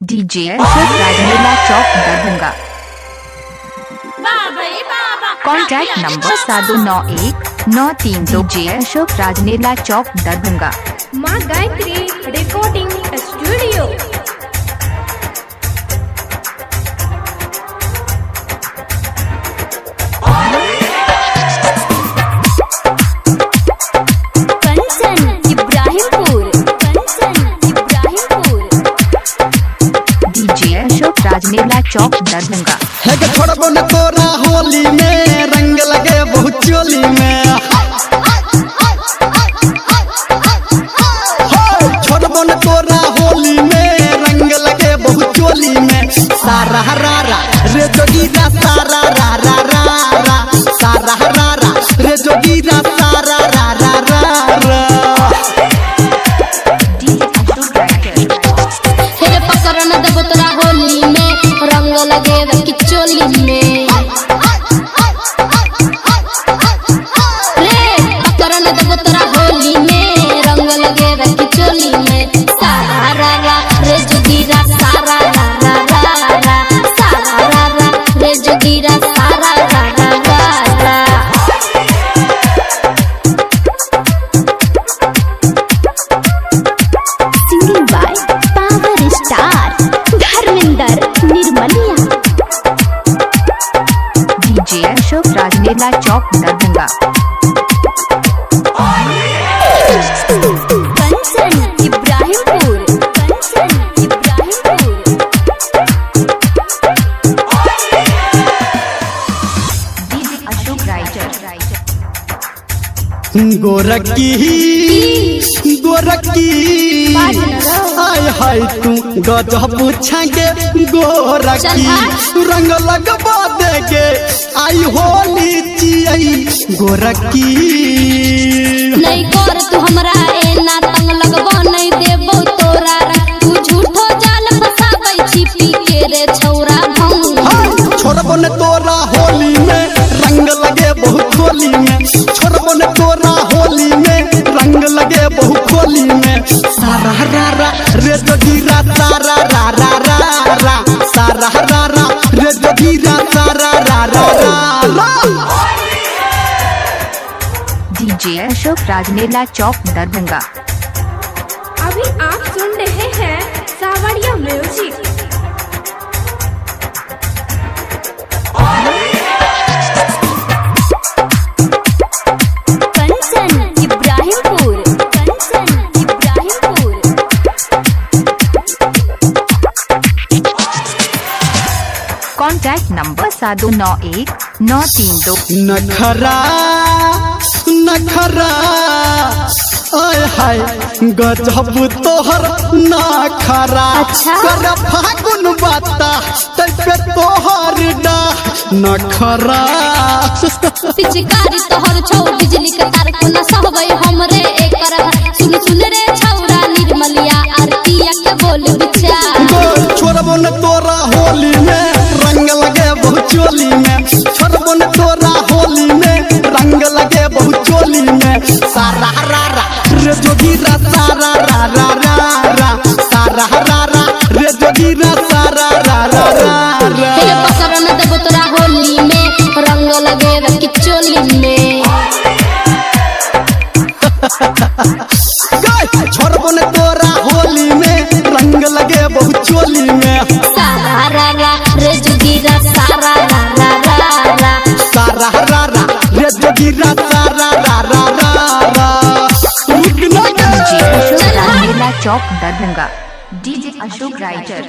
DJ Rajmela Chowk Darbhanga. Contact number 729193 DJ Ashok Rajmela Chowk Darbhanga. Maa Gayatri recording studio. Rajmela Chowk Darbhanga. छोड़बो न तोरा होली में रंग लगे बहुत चोली में। छोड़बो न तोरा होली में रंग लगे बहुत चोली में। सारा रारा रे जोगीरा सारा रारा रारा सारा रारा रे जोगीरा सारा रारा रारा। हे पकड़ न देबो तोरा होली में रंग लगे किचोली में। रे पकड़ न देबो तोरा होली में रंग लगे किचोली में। सारा रारा रे जोगीरा सारा रारा रारा सारा रारा रे जोगीरा सारा रारा रारा। Singing by power star Dharmendra Nirmaliya. DJ Ashok Rajmela Chowk Darbhanga. Kanchan Ibrahimpur. DJ Ashok writer. गोरकी गोरकी आय हाय तू गजब पूछेंगे गोरकी रंग लगवा देगे आई होली चियई गोरकी। नहीं कर तू हमरा एना तंग लगबो नहीं देबो तोरा रंग। तू झूठो जाल फसाबै छी पी के रे छौरा भंग। छोड़बो न तोरा होली में रंग लगे बहुत होली में। छोड़बो न तोरा होली में रंग लगे बहुत होली में। सारा रारा रे जोगीरा सारा रारा रारा सारा रारा रे जोगीरा सारा रारा रारा। डीजे अशोक राजमेला चौक दरभंगा। अभी आप सुन रहे हैं सावरिया music. Kanchan Ibrahimpur. Contact number 729193 नखरा नखरा आय हाय गजब तोहर नखरा। अच्छा? कर फागुन बाता तै पे तोहर डा नखरा। पिचकारी तोहर छौ बिजली के तार को न सहबै हमरे एकर। सुन सुन रे छौरा निर्मलिया आरतिया के बोल विचार। गोल छोड़बो न तोरा होली में रंग लगे बहुत चोली में। छोड़बो न तोरा होली में रंग लगे बहुत चोली में। सारा रारा रे जोगीरा सारा रारा रारा सारा रारा रे जोगीरा सारा रारा रारा। हे पकड़ न देबो तोरा होली में रंग लगे किचोली में। छोड़बो न तोरा होली में रंग लगे बहुत चोली में। सारा रारा रे जोगीरा सारा रारा रारा सारा रारा रे जोगीरा सारा रारा रारा। DJ Ashok Rajmela Chowk Darbhanga. DJ Ashok writer.